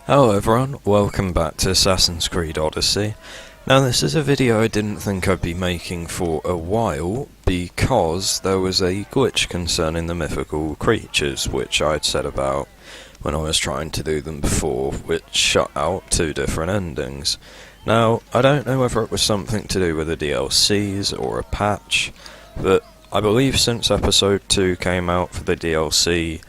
Hello everyone, welcome back to Assassin's Creed Odyssey. Now this is a video I didn't think I'd be making for a while because there was a glitch concerning the mythical creatures which I'd said about when I was trying to do them before, which shut out two different endings. Now I don't know whether it was something to do with the DLCs or a patch, but I believe since episode 2 came out for the DLC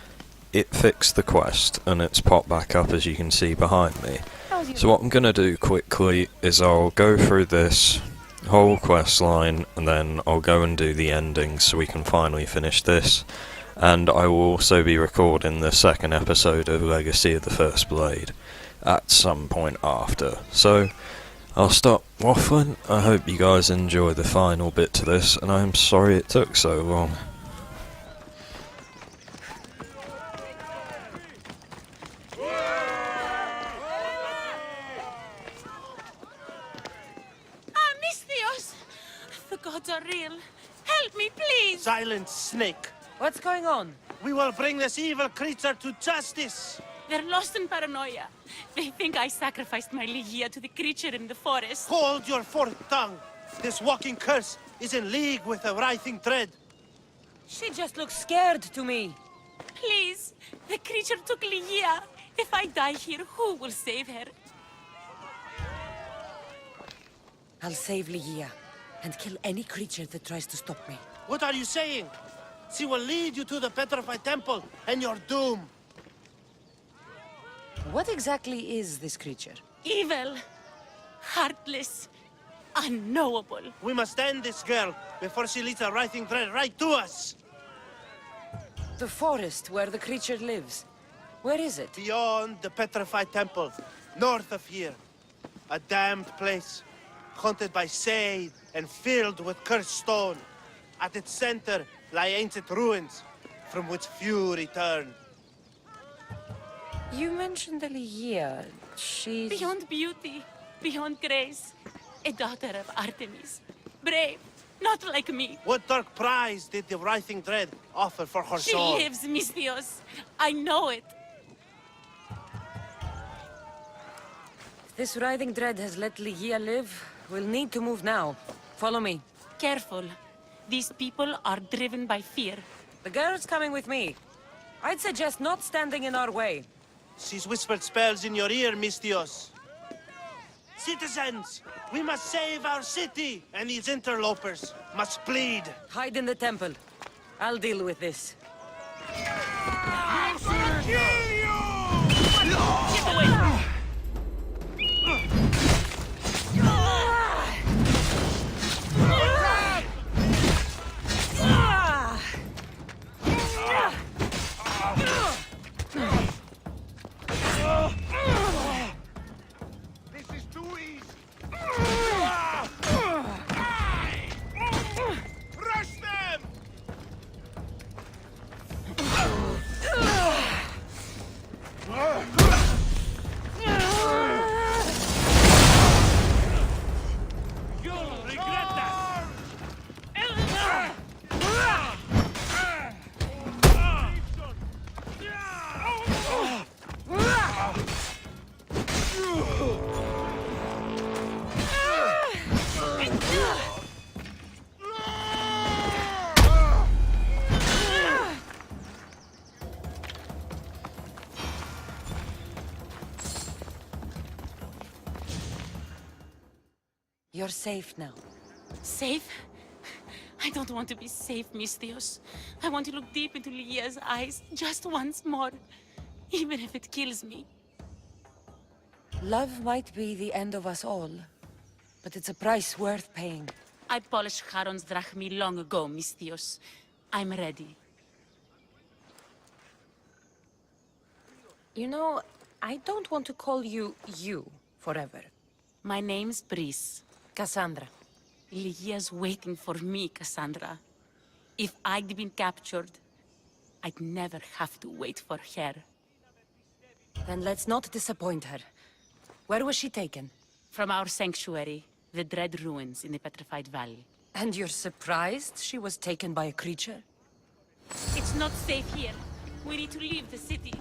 it fixed the quest, and it's popped back up as you can see behind me. So what I'm going to do quickly is I'll go through this whole quest line, and then I'll go and do the ending so we can finally finish this. And I will also be recording the second episode of Legacy of the First Blade at some point after. So I'll stop waffling. I hope you guys enjoy the final bit to this, and I'm sorry it took so long. Are real. Help me, please! Silent snake. What's going on? We will bring this evil creature to justice. They're lost in paranoia. They think I sacrificed my Ligia to the creature in the forest. Hold your forked tongue. This walking curse is in league with the writhing dread. She just looks scared to me. Please, the creature took Ligia. If I die here, who will save her? I'll save Ligia and kill any creature that tries to stop me. What are you saying? She will lead you to the petrified temple and your doom. What exactly is this creature? Evil, heartless, unknowable. We must end this girl before she leads the writhing dread right to us. The forest where the creature lives. Where is it? Beyond the petrified temple, north of here. A damned place, haunted by shade and filled with cursed stone. At its center lie ancient ruins, from which few return. You mentioned Ligia. She's... Beyond beauty, beyond grace. A daughter of Artemis. Brave, not like me. What dark prize did the writhing dread offer for her soul? She lives, Mystios. I know it. If this writhing dread has let Ligia live, we'll need to move now. Follow me. Careful. These people are driven by fear. The girl's coming with me. I'd suggest not standing in our way. She's whispered spells in your ear, Mystios. Citizens, we must save our city, and these interlopers must bleed. Hide in the temple. I'll deal with this. I shall kill you! Get away! You're safe now. Safe? I don't want to be safe, Mystios. I want to look deep into Ligia's eyes just once more, even if it kills me. Love might be the end of us all, but it's a price worth paying. I polished Charon's drachmi long ago, Mystios. I'm ready. You know, I don't want to call you forever. My name's Brice. Kassandra. Ligia's waiting for me, Kassandra. If I'd been captured, I'd never have to wait for her. Then let's not disappoint her. Where was she taken? From our sanctuary, the Dread Ruins in the Petrified Valley. And you're surprised she was taken by a creature? It's not safe here. We need to leave the city.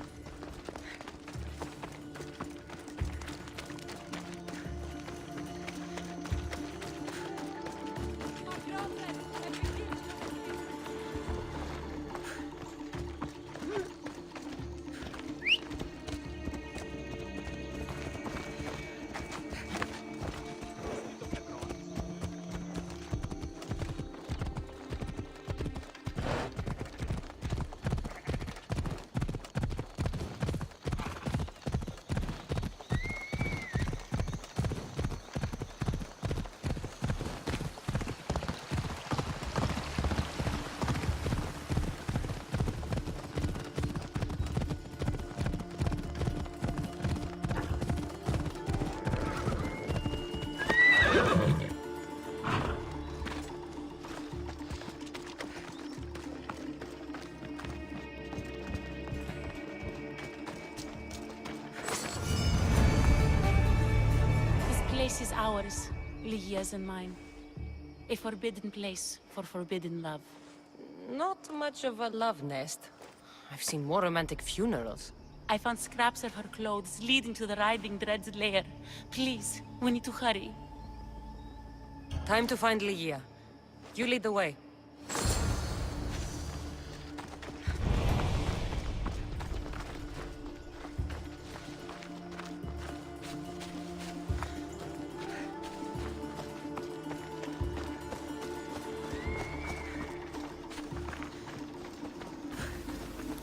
ours, Lygia's and mine. A forbidden place for forbidden love. Not much of a love nest. I've seen more romantic funerals. I found scraps of her clothes leading to the Writhing Dread's lair. Please, we need to hurry. Time to find Lygia. You lead the way.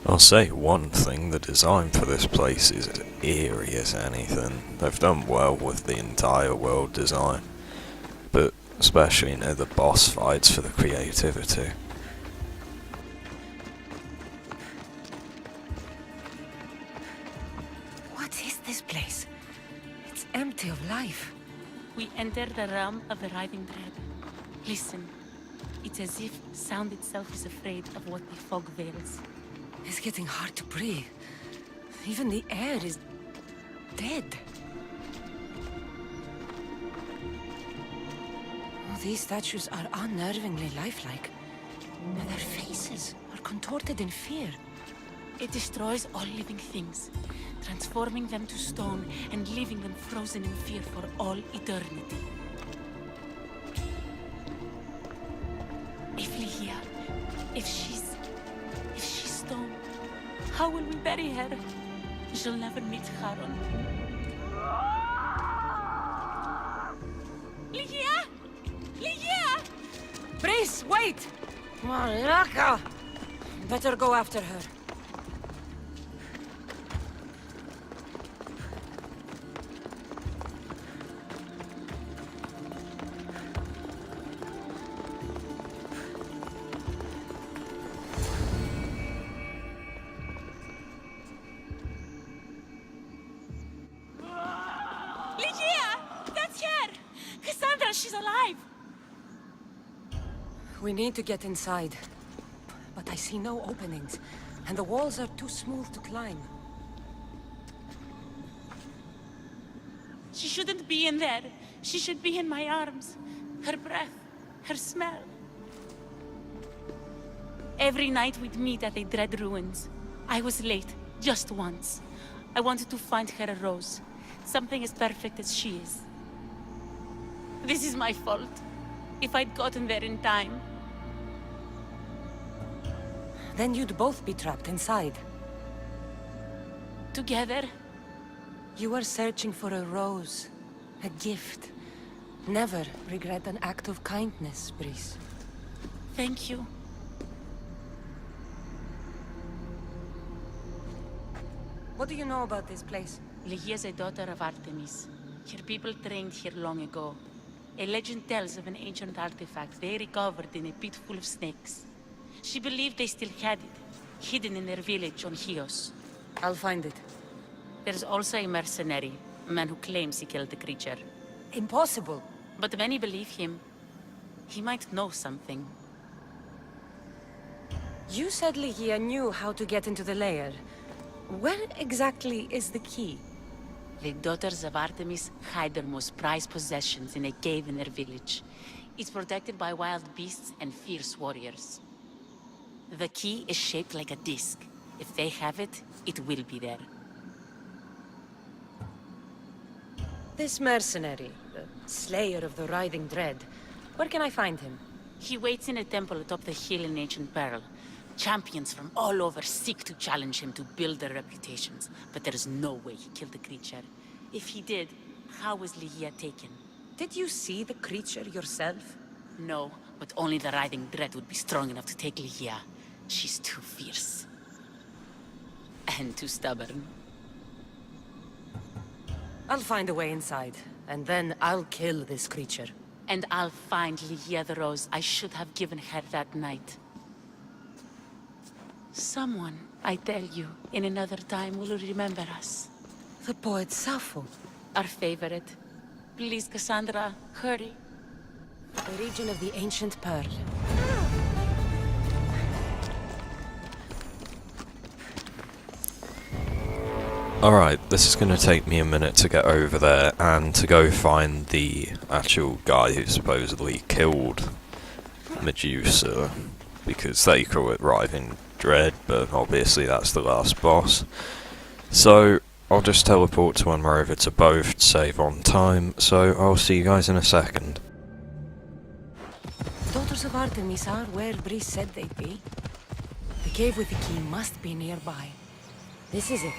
I'll say one thing, the design for this place is as eerie as anything. They've done well with the entire world design, but especially near the boss fights for the creativity. What is this place? It's empty of life. We enter the realm of the Writhing Dread. Listen. It's as if sound itself is afraid of what the fog veils. It's getting hard to breathe. Even the air is dead. Oh, these statues are unnervingly lifelike. Their faces are contorted in fear. It destroys all living things, transforming them to stone and leaving them frozen in fear for all eternity. If Lygia, if she's stone, how will we bury her? She'll never meet Charon. Lygia! Lygia! Brice, wait! Malaka! Better go after her. Lygia! That's her! Kassandra, she's alive! We need to get inside. But I see no openings, and the walls are too smooth to climb. She shouldn't be in there. She should be in my arms. Her breath, her smell. Every night we'd meet at the Dread Ruins. I was late, just once. I wanted to find her a rose. Something as perfect as she is. This is my fault. If I'd gotten there in time. Then you'd both be trapped inside. Together? You were searching for a rose, a gift. Never regret an act of kindness, Brice. Thank you. What do you know about this place? Lygia is a daughter of Artemis. Her people trained here long ago. A legend tells of an ancient artifact they recovered in a pit full of snakes. She believed they still had it, hidden in their village on Chios. I'll find it. There's also a mercenary, a man who claims he killed the creature. Impossible. But many believe him. He might know something. You said Lygia knew how to get into the lair. Where exactly is the key? The daughters of Artemis hide their most prized possessions in a cave in their village. It's protected by wild beasts and fierce warriors. The key is shaped like a disc. If they have it, it will be there. This mercenary, the slayer of the Writhing Dread, where can I find him? He waits in a temple atop the hill in ancient Pearl. Champions from all over seek to challenge him to build their reputations, but there is no way he killed the creature. If he did, how was Lygia taken? Did you see the creature yourself? No, but only the Writhing Dread would be strong enough to take Lygia. She's too fierce. And too stubborn. I'll find a way inside, and then I'll kill this creature. And I'll find Lygia the rose I should have given her that night. Someone, I tell you, in another time will remember us. The poet Sappho. Our favorite. Please, Kassandra, hurry. The region of the ancient Pearl. Alright, this is going to take me a minute to get over there and to go find the actual guy who supposedly killed Medusa, because they call it Writhing Dread, but obviously that's the last boss. So I'll just teleport to when we're over to both, save on time, so I'll see you guys in a second. Daughters of Artemis are where Brice said they'd be. The cave with the key must be nearby. This is it.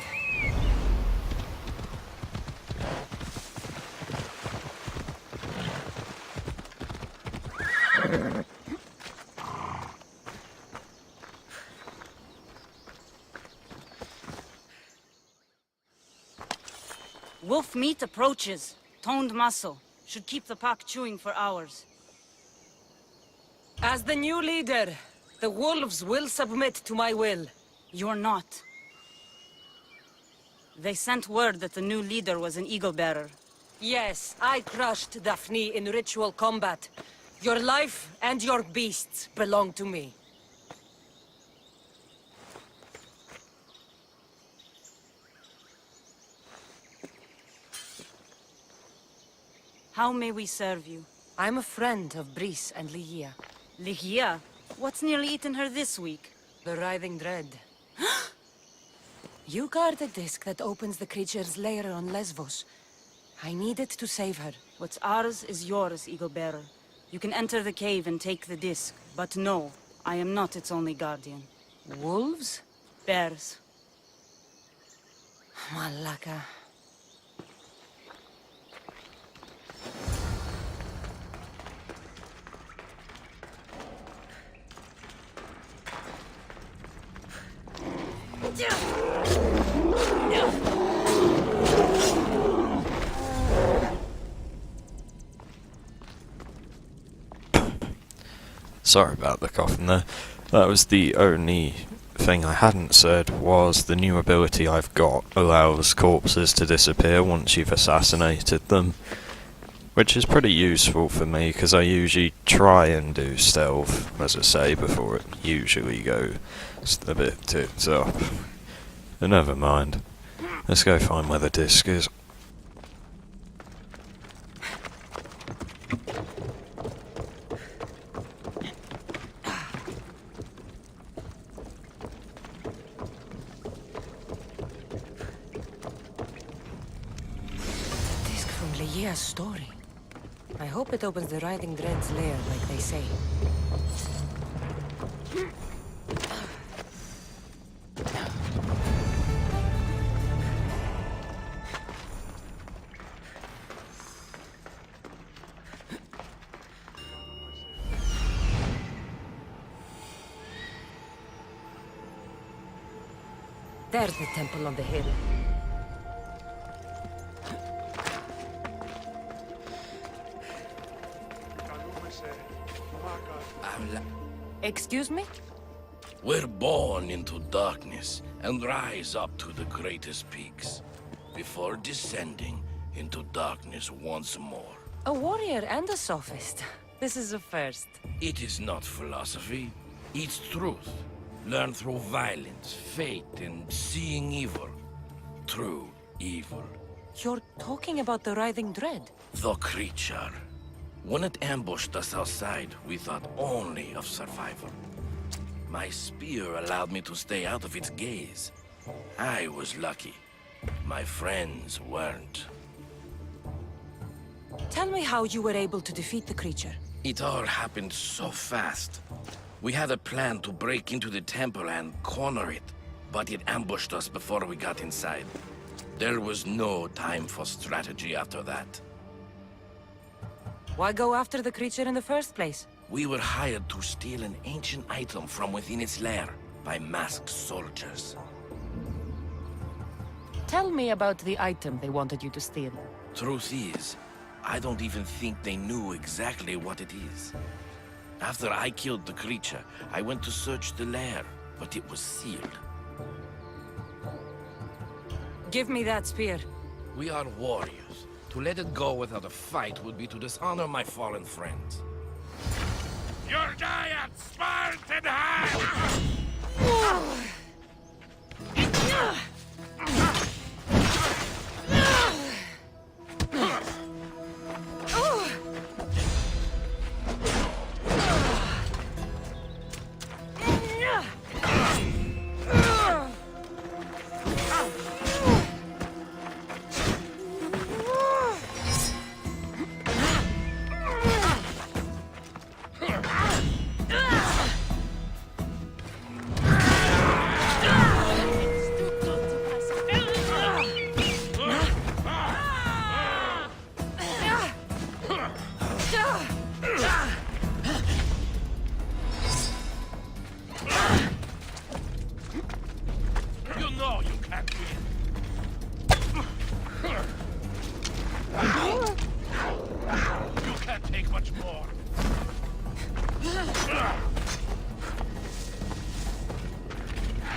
Wolf meat approaches. Toned muscle. Should keep the pack chewing for hours. As the new leader, the wolves will submit to my will. You're not. They sent word that the new leader was an eagle-bearer. Yes, I crushed Daphne in ritual combat. Your life and your beasts belong to me. How may we serve you? I'm a friend of Brice and Ligia. Ligia? What's nearly eaten her this week? The Writhing Dread. You guard the disc that opens the creature's lair on Lesbos. I needed to save her. What's ours is yours, Eagle-bearer. You can enter the cave and take the disc, but no, I am not its only guardian. Wolves? Bears. Malaka. Sorry about the coughing there. That was the only thing I hadn't said, was the new ability I've got allows corpses to disappear once you've assassinated them. Which is pretty useful for me, because I usually try and do stealth, as I say, before it usually goes a bit tits up. But never mind. Let's go find where the disc is. Disc from Leia's story. I hope it opens the Writhing Dread's lair like they say. There's the temple on the hill. Excuse me? We're born into darkness and rise up to the greatest peaks, before descending into darkness once more. A warrior and a sophist. This is a first. It is not philosophy, it's truth. Learned through violence, fate, and seeing evil. True evil. You're talking about the Writhing Dread? The creature. When it ambushed us outside, we thought only of survival. My spear allowed me to stay out of its gaze. I was lucky. My friends weren't. Tell me how you were able to defeat the creature. It all happened so fast. We had a plan to break into the temple and corner it, but it ambushed us before we got inside. There was no time for strategy after that. Why go after the creature in the first place? We were hired to steal an ancient item from within its lair by masked soldiers. Tell me about the item they wanted you to steal. Truth is, I don't even think they knew exactly what it is. After I killed the creature, I went to search the lair, but it was sealed. Give me that spear. We are warriors. To let it go without a fight would be to dishonor my fallen friends. Your giant Spartan hand!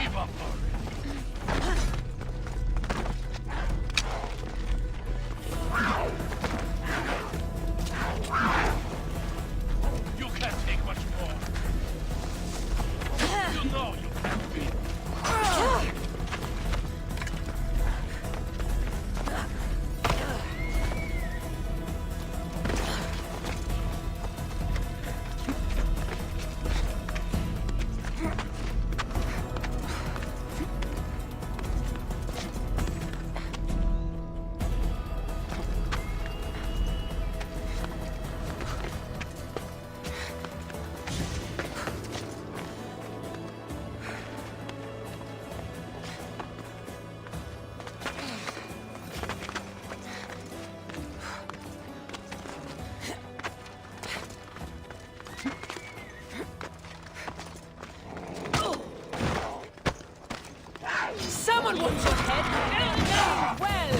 Give up You can't take much more. You know you can't beat. Someone wants your head. Well.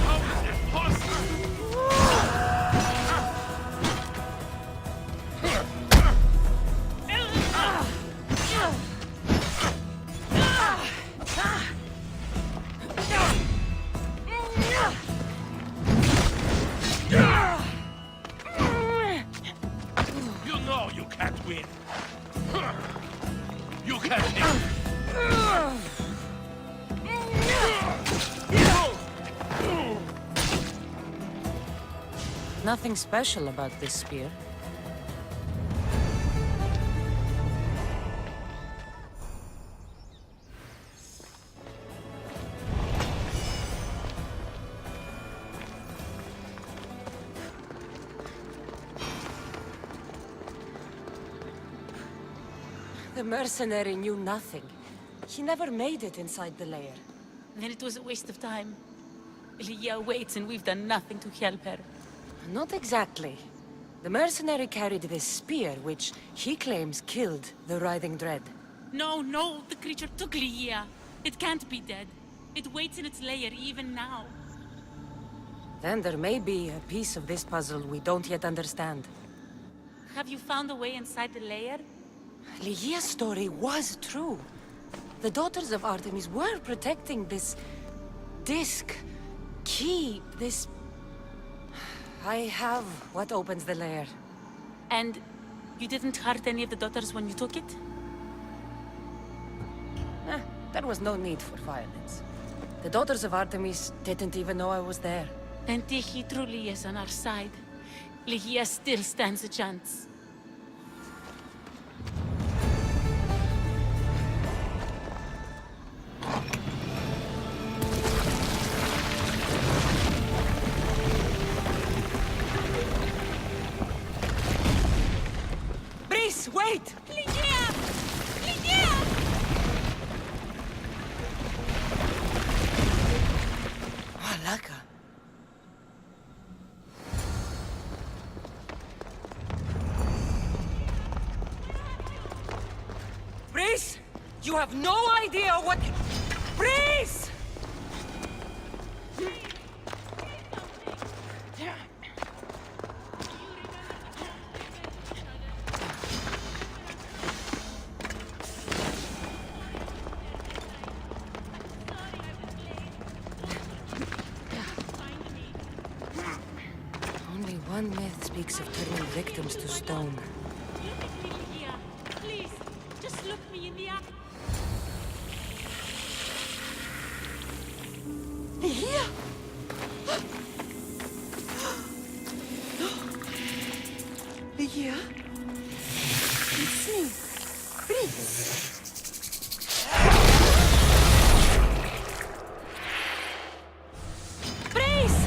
How is it possible? You know you can't win. You can't. Nothing special about this spear. The mercenary knew nothing. He never made it inside the lair. Then it was a waste of time. Leia waits and we've done nothing to help her. Not exactly. The mercenary carried this spear, which he claims killed the writhing dread. No, the creature took Leia. It can't be dead. It waits in its lair even now. Then there may be a piece of this puzzle we don't yet understand. Have you found a way inside the lair? Leia's story was true. The daughters of Artemis were protecting this disc, key, this... I have what opens the lair. And you didn't hurt any of the daughters when you took it? There was no need for violence. The daughters of Artemis didn't even know I was there. And Tiki truly is on our side. Leia still stands a chance. Breeze, wait! Leia! Leia! Malaka. Breeze! You have no idea what... Breeze! Only one myth speaks of turning victims to stone. Look at me, Leia. Please, just look me in the eye. Here! Leia? It's me. Breeze. Breeze!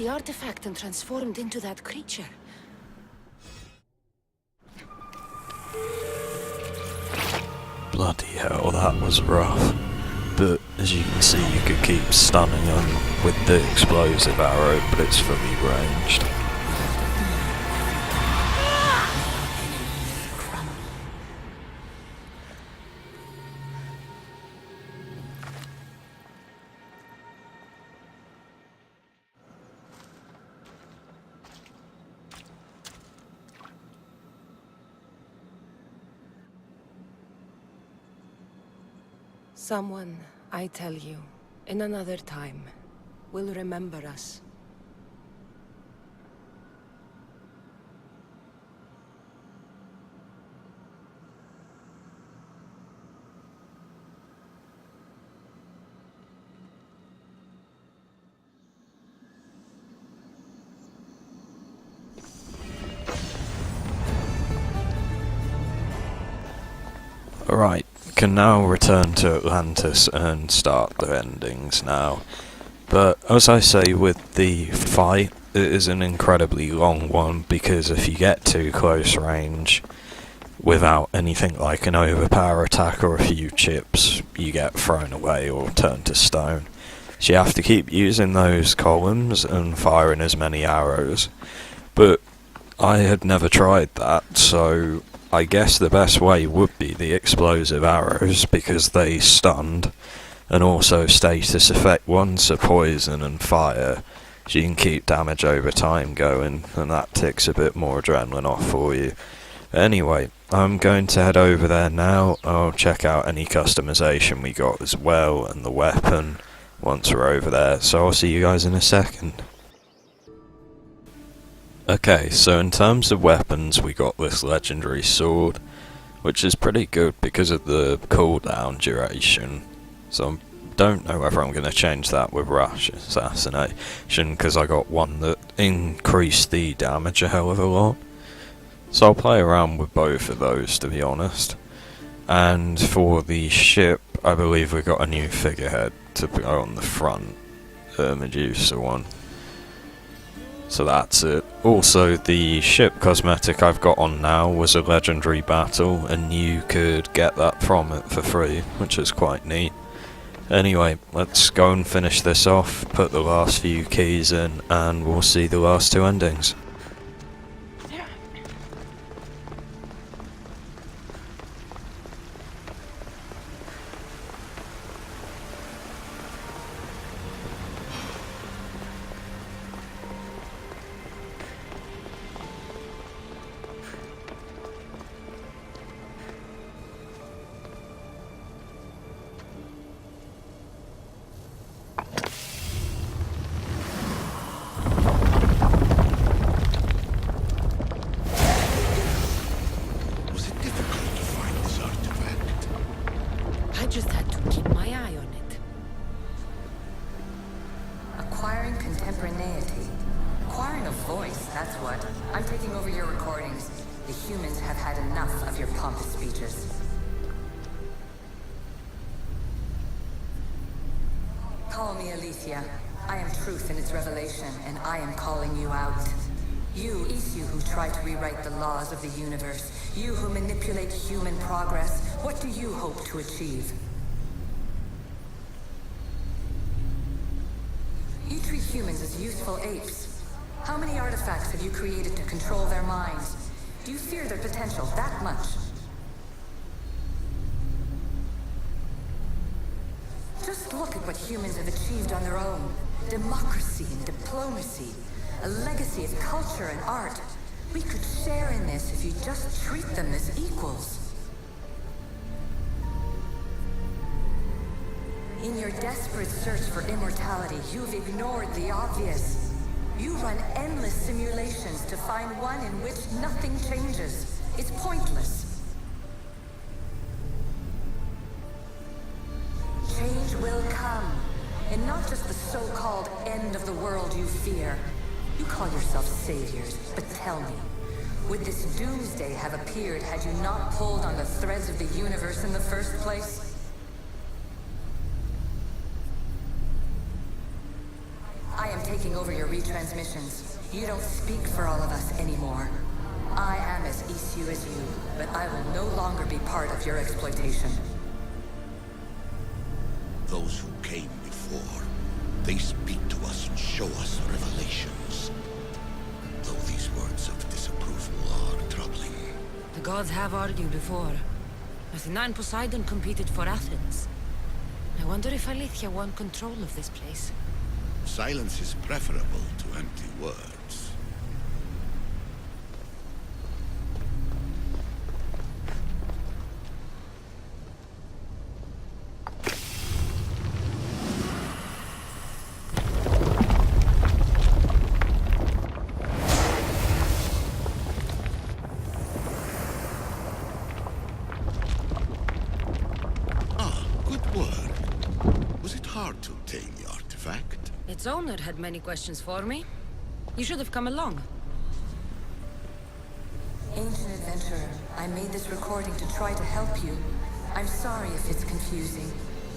the artifact and transformed into that creature. Bloody hell, that was rough. But as you can see, you could keep stunning them with the explosive arrow, but it's fully ranged. Someone, I tell you, in another time, will remember us. Alright, can now return to Atlantis and start the endings now. But as I say, with the fight, it is an incredibly long one, because if you get too close range without anything like an overpower attack or a few chips, you get thrown away or turned to stone. So you have to keep using those columns and firing as many arrows. But I had never tried that, so I guess the best way would be the explosive arrows, because they stunned, and also status effect ones are poison and fire, so you can keep damage over time going, and that ticks a bit more adrenaline off for you. Anyway, I'm going to head over there now. I'll check out any customization we got as well, and the weapon, once we're over there, so I'll see you guys in a second. Okay, so in terms of weapons, we got this legendary sword, which is pretty good because of the cooldown duration. So I don't know whether I'm going to change that with Rush Assassination, because I got one that increased the damage a hell of a lot. So I'll play around with both of those, to be honest. And for the ship, I believe we got a new figurehead to go on the front, the Medusa one. So that's it. Also, the ship cosmetic I've got on now was a legendary battle, and you could get that from it for free, which is quite neat. Anyway, let's go and finish this off, put the last few keys in, and we'll see the last two endings. Just had to keep my eye on it. Acquiring contemporaneity. Acquiring a voice, that's what. I'm taking over your recordings. The humans have had enough of your pompous speeches. Call me Aletheia. I am truth in its revelation, and I am calling you out. You who try to rewrite the laws of the universe. You who manipulate human progress. What do you hope to achieve? You treat humans as useful apes. How many artifacts have you created to control their minds? Do you fear their potential that much? Just look at what humans have achieved on their own. Democracy and diplomacy. A legacy of culture and art. We could share in this if you just treat them as equals. In your desperate search for immortality, you've ignored the obvious. You run endless simulations to find one in which nothing changes. It's pointless. Change will come, and not just the so-called end of the world you fear. You call yourself saviors, but tell me, would this doomsday have appeared had you not pulled on the threads of the universe in the first place? I am taking over your retransmissions. You don't speak for all of us anymore. I am as issue as you, but I will no longer be part of your exploitation. Those who came before, they speak to us and show us revelations. Though these words of disapproval are troubling. The gods have argued before. Athena and Poseidon competed for Athens. I wonder if Alethea won control of this place. Silence is preferable to empty words. To obtain the artifact. Its owner had many questions for me. You should have come along. Ancient adventurer, I made this recording to try to help you. I'm sorry if it's confusing.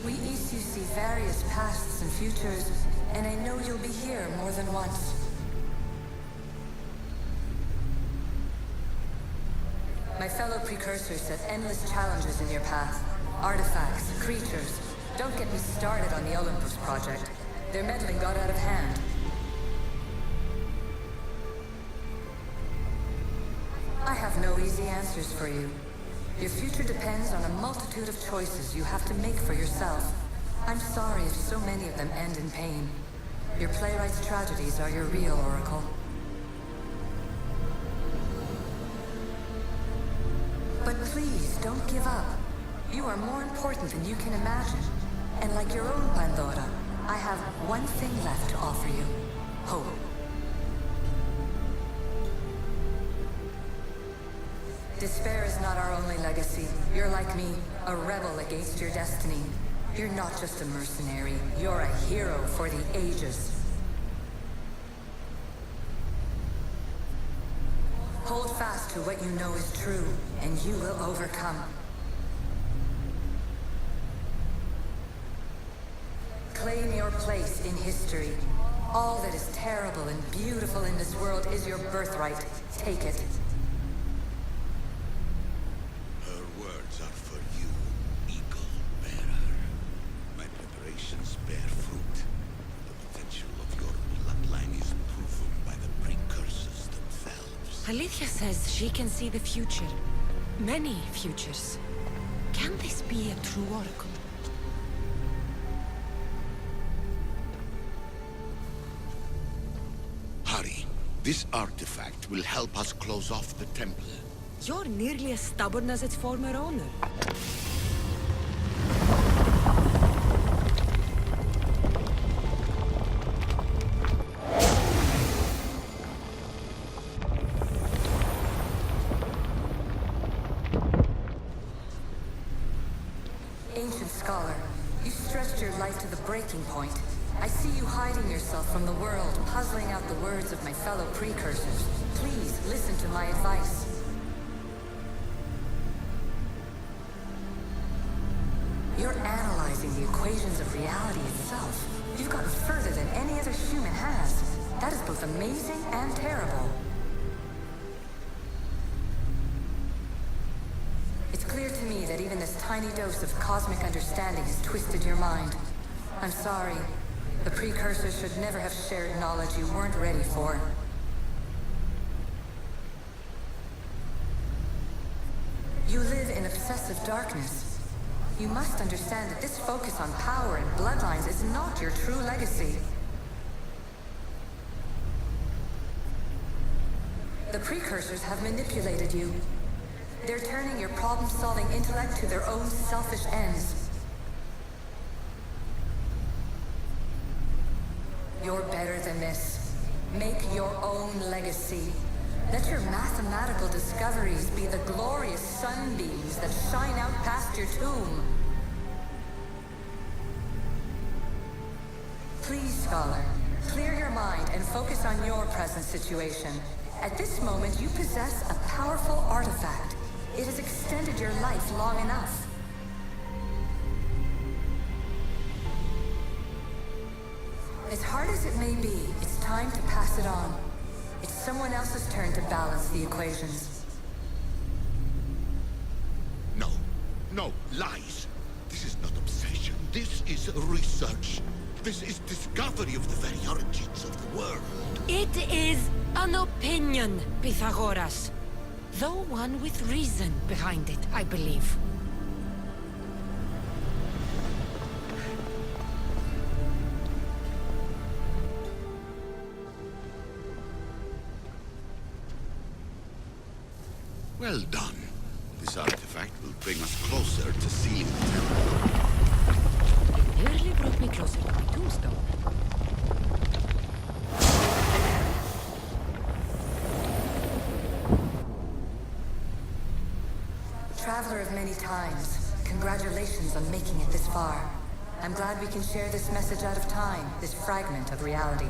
We issue see various pasts and futures, and I know you'll be here more than once. My fellow precursors set endless challenges in your path. Artifacts, creatures. Don't get me started on the Olympus project. Their meddling got out of hand. I have no easy answers for you. Your future depends on a multitude of choices you have to make for yourself. I'm sorry if so many of them end in pain. Your playwright's tragedies are your real oracle. But please, don't give up. You are more important than you can imagine. And like your own Pandora, I have one thing left to offer you. Hope. Despair is not our only legacy. You're like me, a rebel against your destiny. You're not just a mercenary, you're a hero for the ages. Hold fast to what you know is true, and you will overcome. Claim your place in history. All that is terrible and beautiful in this world is your birthright. Take it. Her words are for you, Eagle Bearer. My preparations bear fruit. The potential of your bloodline is proven by the precursors themselves. Alethea says she can see the future. Many futures. Can this be a true oracle? Hurry. This artifact will help us close off the temple. You're nearly as stubborn as its former owner. Ancient scholar, you stretched your life to the breaking point. I see you hiding yourself from the world, puzzling out the words of my fellow precursors. Please, listen to my advice. You're analyzing the equations of reality itself. You've gotten further than any other human has. That is both amazing and terrible. It's clear to me that even this tiny dose of cosmic understanding has twisted your mind. I'm sorry. The precursors should never have shared knowledge you weren't ready for. You live in obsessive darkness. You must understand that this focus on power and bloodlines is not your true legacy. The precursors have manipulated you. They're turning your problem-solving intellect to their own selfish ends. You're better than this. Make your own legacy. Let your mathematical discoveries be the glorious sunbeams that shine out past your tomb. Please, scholar, clear your mind and focus on your present situation. At this moment, you possess a powerful artifact. It has extended your life long enough. As hard as it may be, it's time to pass it on. It's someone else's turn to balance the equations. No. No, lies. This is not obsession. This is research. This is discovery of the very origins of the world. It is an opinion, Pythagoras. Though one with reason behind it, I believe. Well done. This artifact will bring us closer to sealing the temple. Nearly brought me closer to my tombstone. Traveler of many times, congratulations on making it this far. I'm glad we can share this message out of time, this fragment of reality.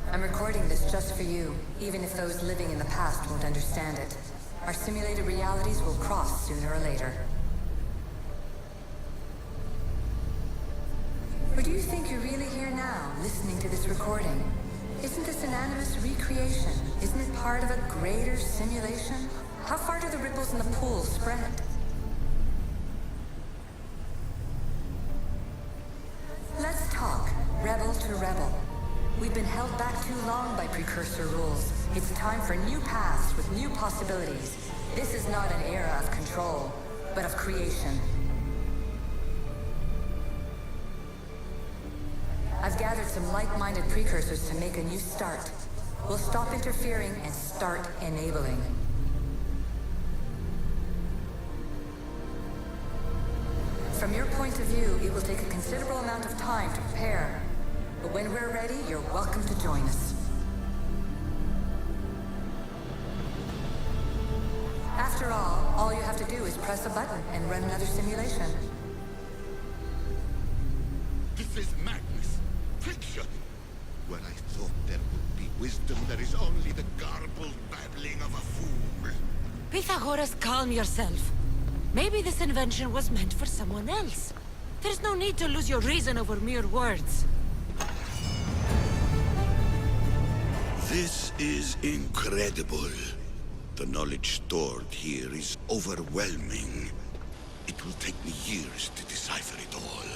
I'm recording this just for you, even if those living in the past won't understand it. Our simulated realities will cross sooner or later. Or do you think you're really here now, listening to this recording? Isn't this an animus recreation? Isn't it part of a greater simulation? How far do the ripples in the pool spread? Let's talk, rebel to rebel. We've been held back too long by precursor rules. It's time for new paths with new possibilities. This is not an era of control, but of creation. I've gathered some like-minded precursors to make a new start. We'll stop interfering and start enabling. From your point of view, it will take a considerable amount of time to prepare. But when we're ready, you're welcome to join us. After all you have to do is press a button and run another simulation. This is madness. Fiction. Where I thought there would be wisdom, there is only the garbled babbling of a fool. Pythagoras, calm yourself. Maybe this invention was meant for someone else. There's no need to lose your reason over mere words. This is incredible. The knowledge stored here is overwhelming. It will take me years to decipher it all.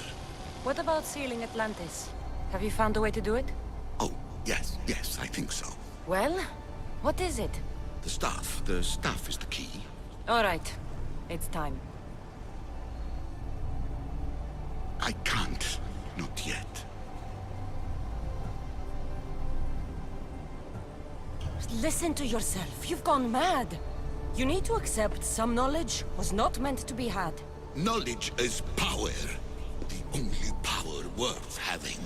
What about sealing Atlantis? Have you found a way to do it? Oh, yes, I think so. Well, what is it? The staff is the key. All right, it's time. I can't, not yet. Listen to yourself. You've gone mad. You need to accept some knowledge was not meant to be had. Knowledge is power. The only power worth having.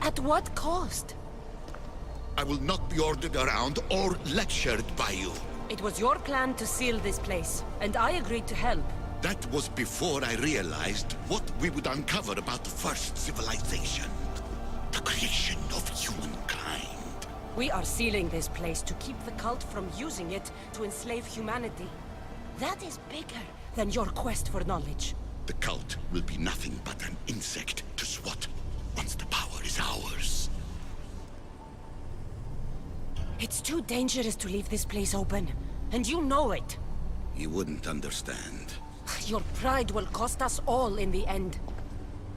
At what cost? I will not be ordered around or lectured by you. It was your plan to seal this place, and I agreed to help. That was before I realized what we would uncover about the first civilization. The creation of humankind. We are sealing this place to keep the cult from using it to enslave humanity. That is bigger than your quest for knowledge. The cult will be nothing but an insect to swat once the power is ours. It's too dangerous to leave this place open, and you know it. You wouldn't understand. Your pride will cost us all in the end.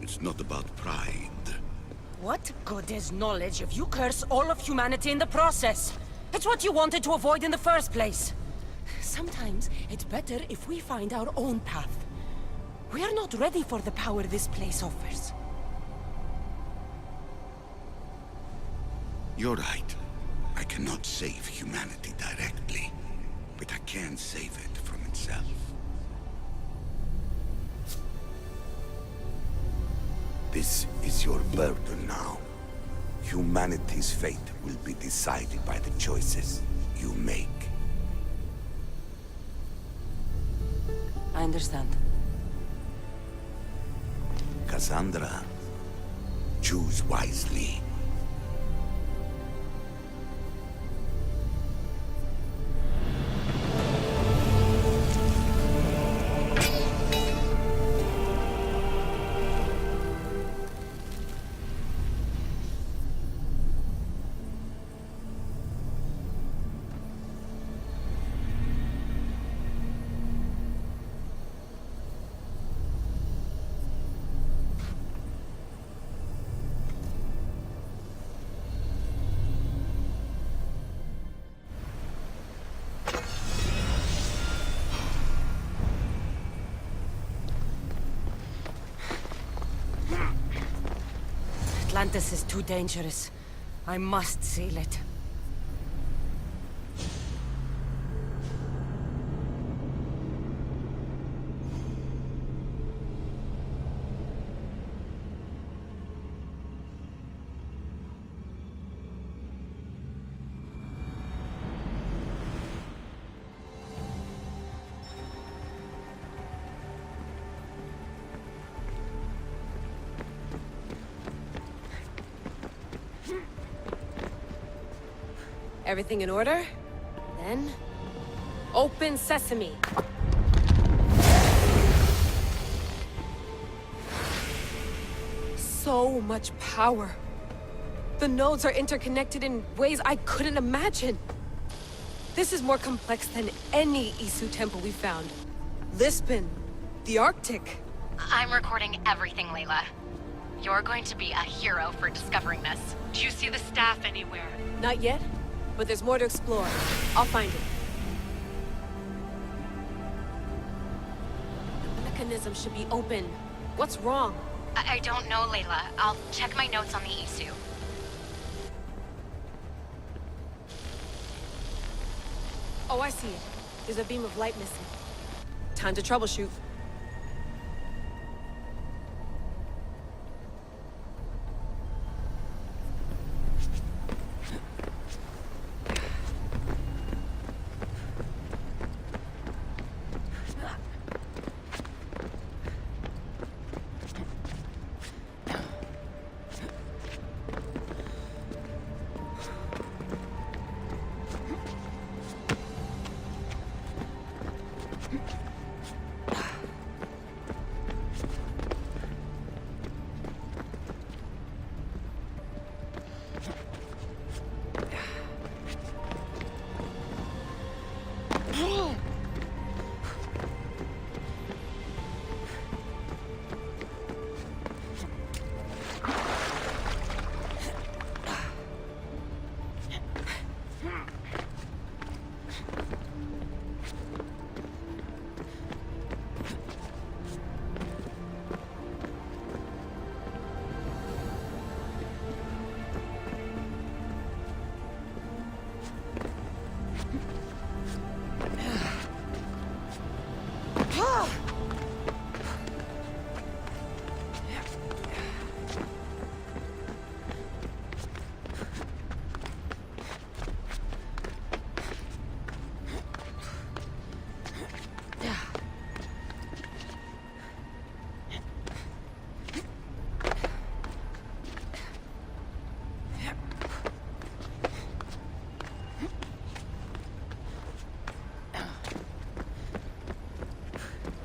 It's not about pride. What good is knowledge if you curse all of humanity in the process? It's what you wanted to avoid in the first place. Sometimes it's better if we find our own path. We are not ready for the power this place offers. You're right. I cannot save humanity directly, but I can save it from itself. This is your burden now. Humanity's fate will be decided by the choices you make. I understand. Kassandra, choose wisely. Atlantis is too dangerous. I must seal it. Everything in order? Then... open sesame! So much power! The nodes are interconnected in ways I couldn't imagine! This is more complex than any Isu temple we found. Lisbon, the Arctic. I'm recording everything, Layla. You're going to be a hero for discovering this. Do you see the staff anywhere? Not yet, but there's more to explore. I'll find it. The mechanism should be open. What's wrong? I don't know, Layla. I'll check my notes on the Isu. Oh, I see it. There's a beam of light missing. Time to troubleshoot.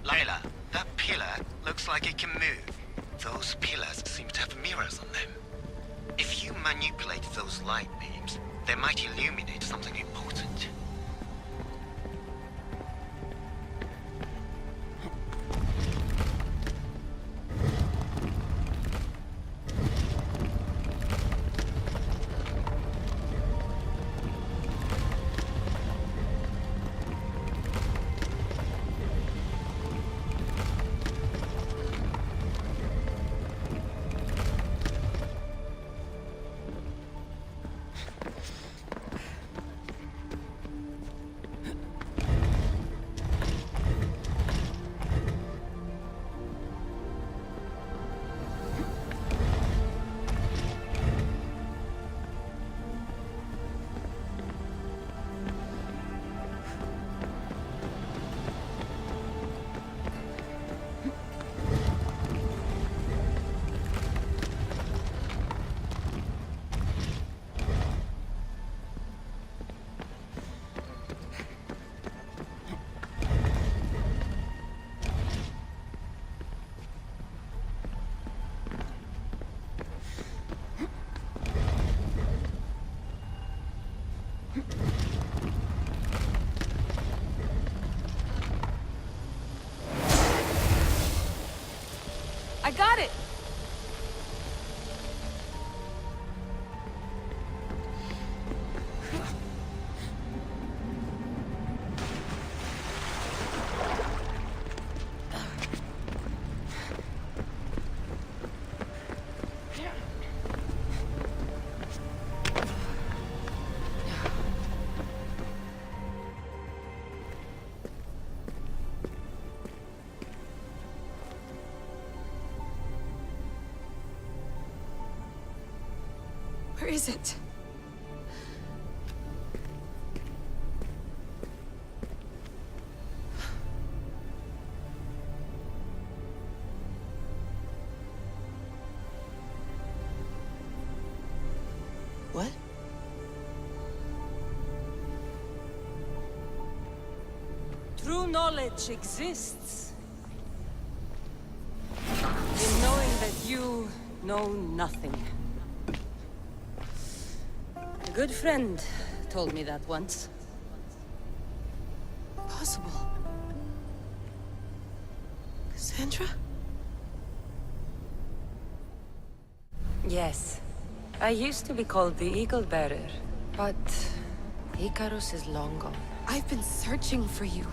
Layla, that pillar looks like it can move. Those pillars seem to have mirrors on them. If you manipulate those light beams, they might illuminate something important. I got it! is it? What? True knowledge exists in knowing that you know nothing. A good friend told me that once. Possible. Kassandra? Yes. I used to be called the Eagle Bearer, but Icarus is long gone. I've been searching for you.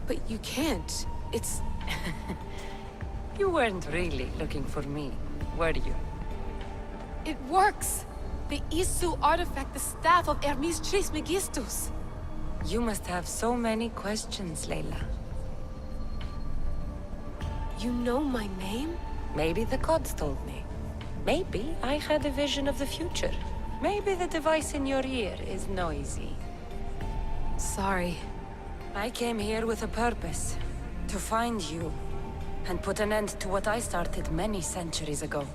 But you can't. It's... You weren't really looking for me, were you? It works! The Isu artifact, the staff of Hermes Trismegistus. You must have so many questions, Layla. You know my name? Maybe the gods told me. Maybe I had a vision of the future. Maybe the device in your ear is noisy. Sorry. I came here with a purpose. To find you. And put an end to what I started many centuries ago.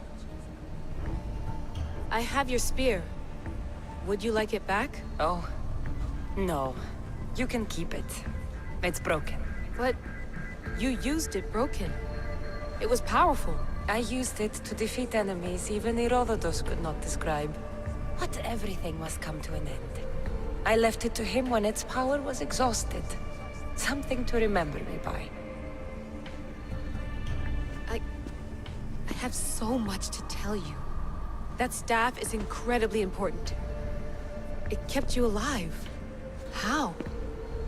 I have your spear. Would you like it back? Oh. No. You can keep it. It's broken. But... you used it broken. It was powerful. I used it to defeat enemies even Herodotus could not describe. But everything must come to an end. I left it to him when its power was exhausted. Something to remember me by. I have so much to tell you. That staff is incredibly important. It kept you alive. How?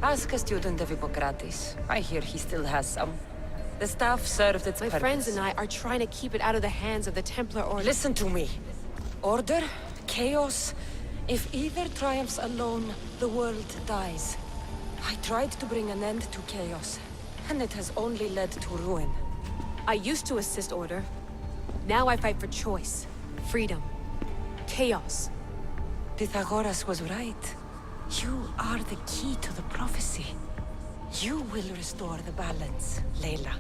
Ask a student of Hippocrates. I hear he still has some. The staff served its purpose. My friends and I are trying to keep it out of the hands of the Templar Order. Listen to me. Order, chaos. If either triumphs alone, the world dies. I tried to bring an end to chaos, and it has only led to ruin. I used to assist Order. Now I fight for choice, freedom, chaos. Pythagoras was right. You are the key to the prophecy. You will restore the balance, Layla.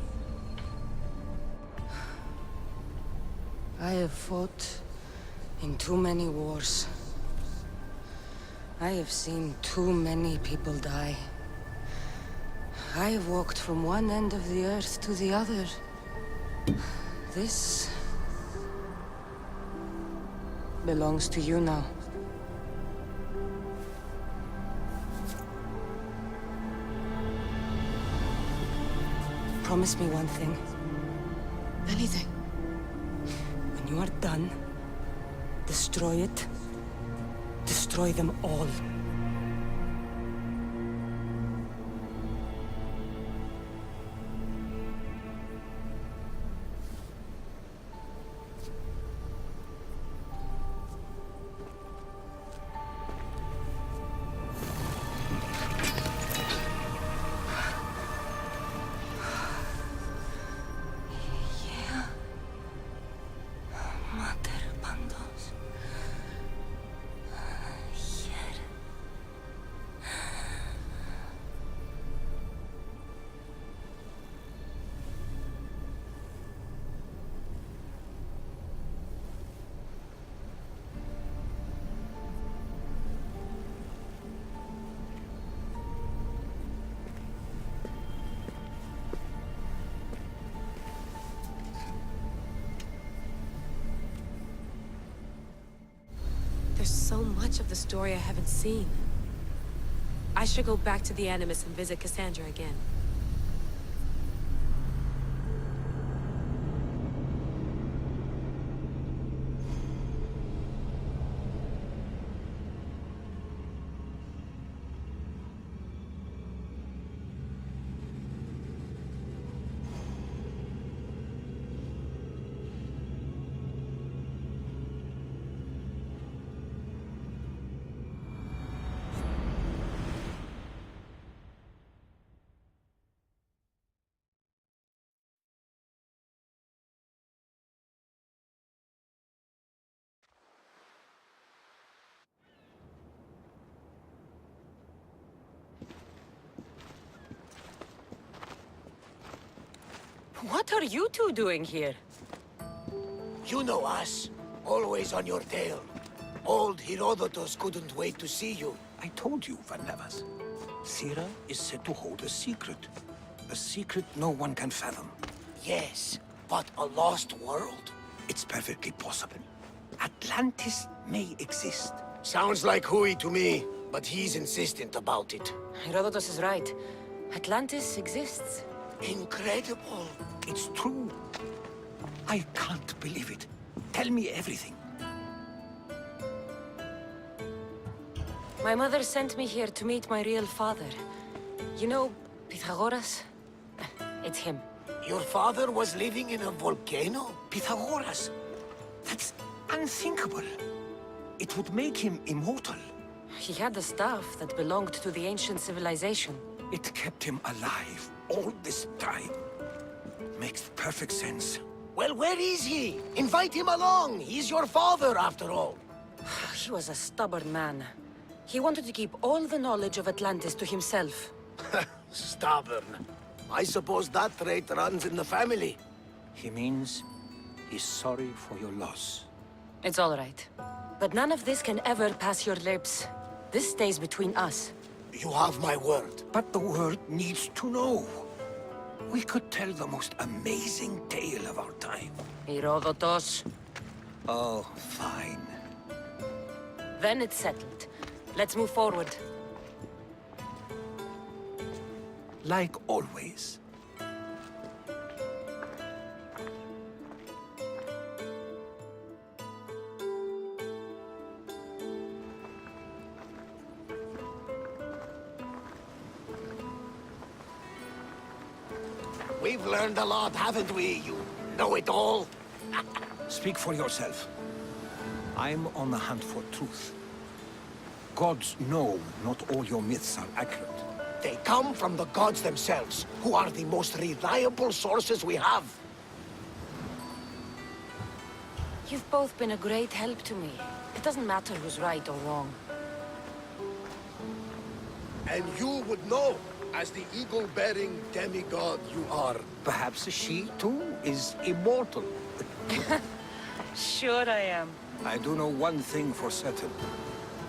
I have fought in too many wars. I have seen too many people die. I have walked from one end of the earth to the other. This belongs to you now. Promise me one thing. Anything. When you are done, destroy it. Destroy them all. There's so much of the story I haven't seen. I should go back to the Animus and visit Kassandra again. What are you two doing here? You know us. Always on your tail. Old Herodotus couldn't wait to see you. I told you, Varnavas. Sira is said to hold a secret. A secret no one can fathom. Yes, but a lost world? It's perfectly possible. Atlantis may exist. Sounds like Hui to me, but he's insistent about it. Herodotus is right. Atlantis exists. Incredible. It's true. I can't believe it. Tell me everything. My mother sent me here to meet my real father. You know, Pythagoras? It's him. Your father was living in a volcano? Pythagoras? That's unthinkable. It would make him immortal. He had the staff that belonged to the ancient civilization. It kept him alive all this time. Makes perfect sense. Well, where is he? Invite him along. He's your father, after all. He was a stubborn man. He wanted to keep all the knowledge of Atlantis to himself. Stubborn. I suppose that trait runs in the family. He means he's sorry for your loss. It's all right. But none of this can ever pass your lips. This stays between us. You have my word. But the world needs to know. We could tell the most amazing tale of our time. Herodotus. Oh, fine. Then it's settled. Let's move forward. Like always. We've learned a lot, haven't we, you know-it-all? Speak for yourself. I'm on the hunt for truth. Gods know not all your myths are accurate. They come from the gods themselves, who are the most reliable sources we have. You've both been a great help to me. It doesn't matter who's right or wrong. And you would know, as the eagle-bearing demigod you are. Perhaps she, too, is immortal. Sure I am. I do know one thing for certain.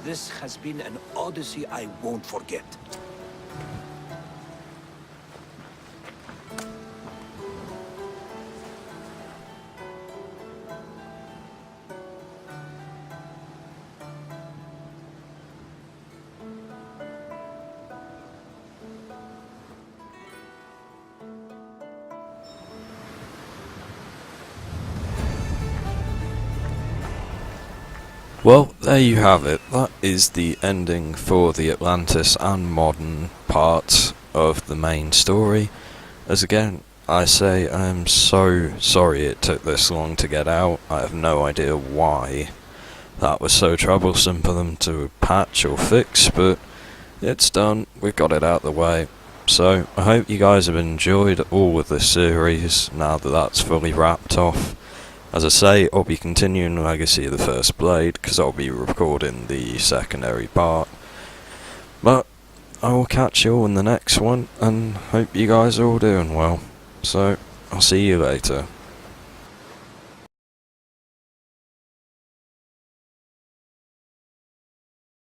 This has been an odyssey I won't forget. Well, there you have it. That is the ending for the Atlantis and modern part of the main story. As again, I say I am so sorry it took this long to get out. I have no idea why that was so troublesome for them to patch or fix, but it's done. We've got it out the way. So, I hope you guys have enjoyed all of this series now that that's fully wrapped off. As I say, I'll be continuing Legacy of the First Blade, because I'll be recording the secondary part. But, I will catch you all in the next one, and hope you guys are all doing well. So, I'll see you later.